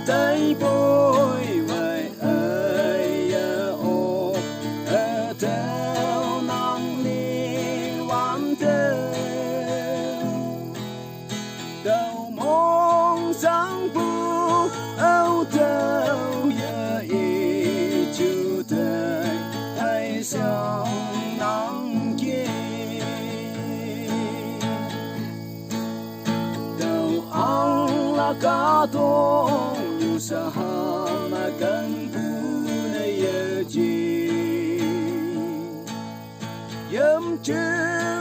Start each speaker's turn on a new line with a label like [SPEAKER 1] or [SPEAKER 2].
[SPEAKER 1] tay bôi vậy ơi ô theo nắng đi vắng theo đầu mong sáng bu âu theo giờ ý chú đời hay sao nắng kia đầu ông là cả thôn như sa mà cần bu này giờ chi yếm chưa